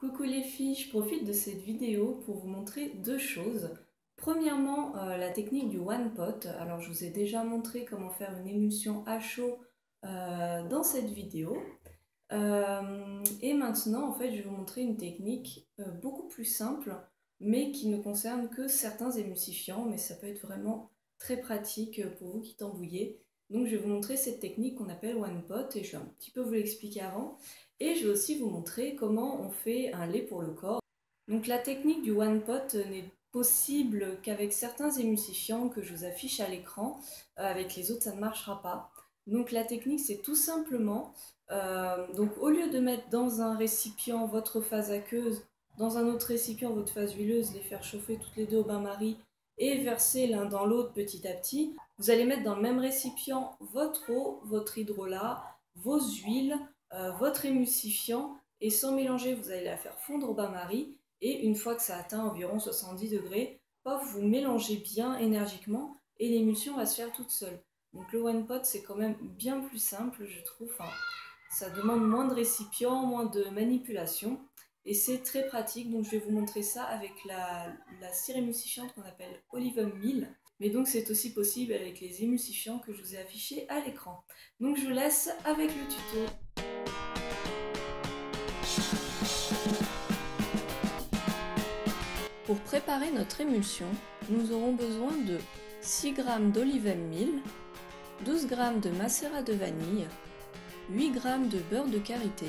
Coucou les filles, je profite de cette vidéo pour vous montrer deux choses. Premièrement, la technique du one pot. Alors je vous ai déjà montré comment faire une émulsion à chaud dans cette vidéo. Et maintenant, en fait, je vais vous montrer une technique beaucoup plus simple, mais qui ne concerne que certains émulsifiants, mais ça peut être vraiment très pratique pour vous qui tambouillez. Donc je vais vous montrer cette technique qu'on appelle one pot, et je vais un petit peu vous l'expliquer avant. Et je vais aussi vous montrer comment on fait un lait pour le corps. Donc la technique du one pot n'est possible qu'avec certains émulsifiants que je vous affiche à l'écran. Avec les autres, ça ne marchera pas. Donc la technique, c'est tout simplement, donc au lieu de mettre dans un récipient votre phase aqueuse, dans un autre récipient votre phase huileuse, les faire chauffer toutes les deux au bain-marie et verser l'un dans l'autre petit à petit, vous allez mettre dans le même récipient votre eau, votre hydrolat, vos huiles, votre émulsifiant, et sans mélanger, vous allez la faire fondre au bain-marie, et une fois que ça atteint environ 70 degrés, paf, vous mélangez bien énergiquement et l'émulsion va se faire toute seule. Donc le one pot, c'est quand même bien plus simple, je trouve. Enfin, ça demande moins de récipients, moins de manipulation, et c'est très pratique. Donc je vais vous montrer ça avec la cire émulsifiante qu'on appelle Olivum 1000. Mais donc c'est aussi possible avec les émulsifiants que je vous ai affichés à l'écran. Donc je vous laisse avec le tuto. Pour préparer notre émulsion, nous aurons besoin de 6 g d'Olivum 1000, 12 g de macérat de vanille, 8 g de beurre de karité,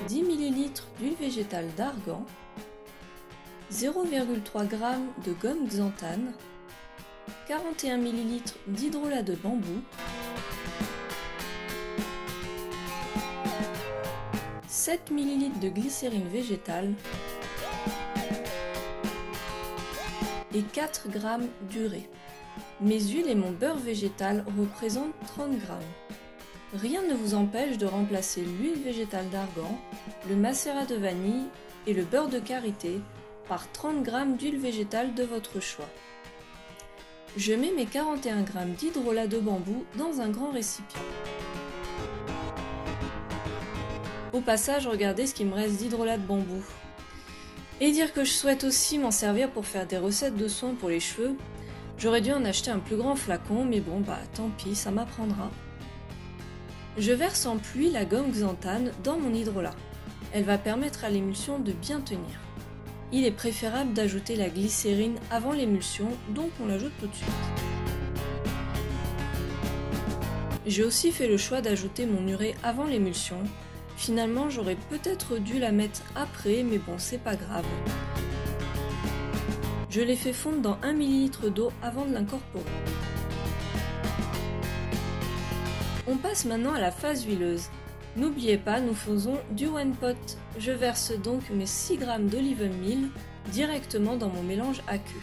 ml d'huile végétale d'argan, 0,3 g de gomme xanthane, 41 ml d'hydrolat de bambou, 7 ml de glycérine végétale et 4 g d'urée. Mes huiles et mon beurre végétal représentent 30 g. Rien ne vous empêche de remplacer l'huile végétale d'argan, le macérat de vanille et le beurre de karité par 30 g d'huile végétale de votre choix. Je mets mes 41 g d'hydrolat de bambou dans un grand récipient. Au passage, regardez ce qu'il me reste d'hydrolat de bambou. Et dire que je souhaite aussi m'en servir pour faire des recettes de soins pour les cheveux. J'aurais dû en acheter un plus grand flacon, mais bon bah tant pis, ça m'apprendra. Je verse en pluie la gomme xanthane dans mon hydrolat. Elle va permettre à l'émulsion de bien tenir. Il est préférable d'ajouter la glycérine avant l'émulsion, donc on l'ajoute tout de suite. J'ai aussi fait le choix d'ajouter mon urée avant l'émulsion. Finalement, j'aurais peut-être dû la mettre après, mais bon, c'est pas grave. Je l'ai fait fondre dans 1 ml d'eau avant de l'incorporer. On passe maintenant à la phase huileuse. N'oubliez pas, nous faisons du one pot. Je verse donc mes 6 g d'Olivum 1000 directement dans mon mélange aqueux.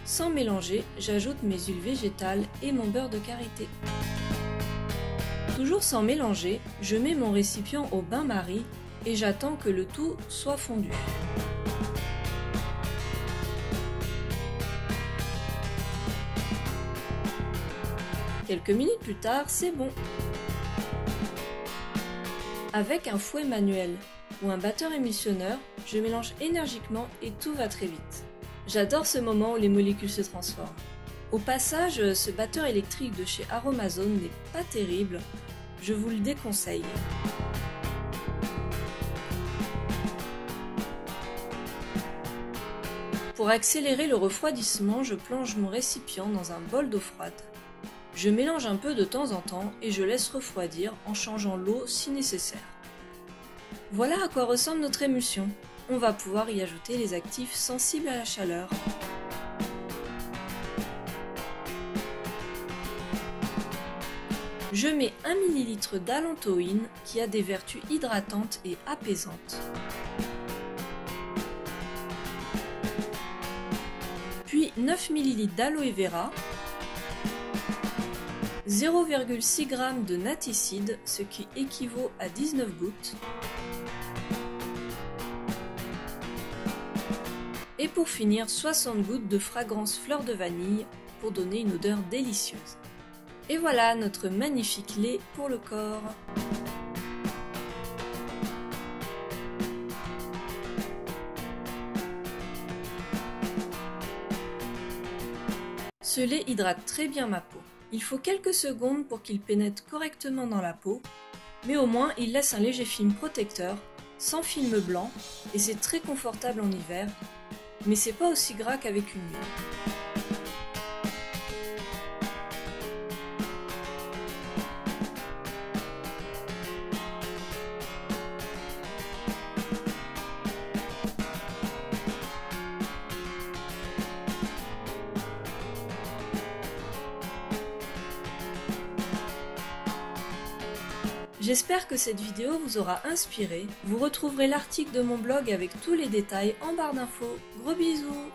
Sans mélanger, j'ajoute mes huiles végétales et mon beurre de karité. Toujours sans mélanger, je mets mon récipient au bain-marie et j'attends que le tout soit fondu. Quelques minutes plus tard, c'est bon. Avec un fouet manuel ou un batteur émulsionneur, je mélange énergiquement et tout va très vite. J'adore ce moment où les molécules se transforment. Au passage, ce batteur électrique de chez Aromazone n'est pas terrible, je vous le déconseille. Pour accélérer le refroidissement, je plonge mon récipient dans un bol d'eau froide. Je mélange un peu de temps en temps et je laisse refroidir en changeant l'eau si nécessaire. Voilà à quoi ressemble notre émulsion. On va pouvoir y ajouter les actifs sensibles à la chaleur. Je mets 1 ml d'allantoïne qui a des vertus hydratantes et apaisantes. Puis 9 ml d'aloe vera, 0,6 g de naticide, ce qui équivaut à 19 gouttes. Et pour finir, 60 gouttes de fragrance fleur de vanille pour donner une odeur délicieuse. Et voilà notre magnifique lait pour le corps. Ce lait hydrate très bien ma peau. Il faut quelques secondes pour qu'il pénètre correctement dans la peau, mais au moins il laisse un léger film protecteur, sans film blanc, et c'est très confortable en hiver, mais c'est pas aussi gras qu'avec une huile. J'espère que cette vidéo vous aura inspiré. Vous retrouverez l'article de mon blog avec tous les détails en barre d'infos. Gros bisous!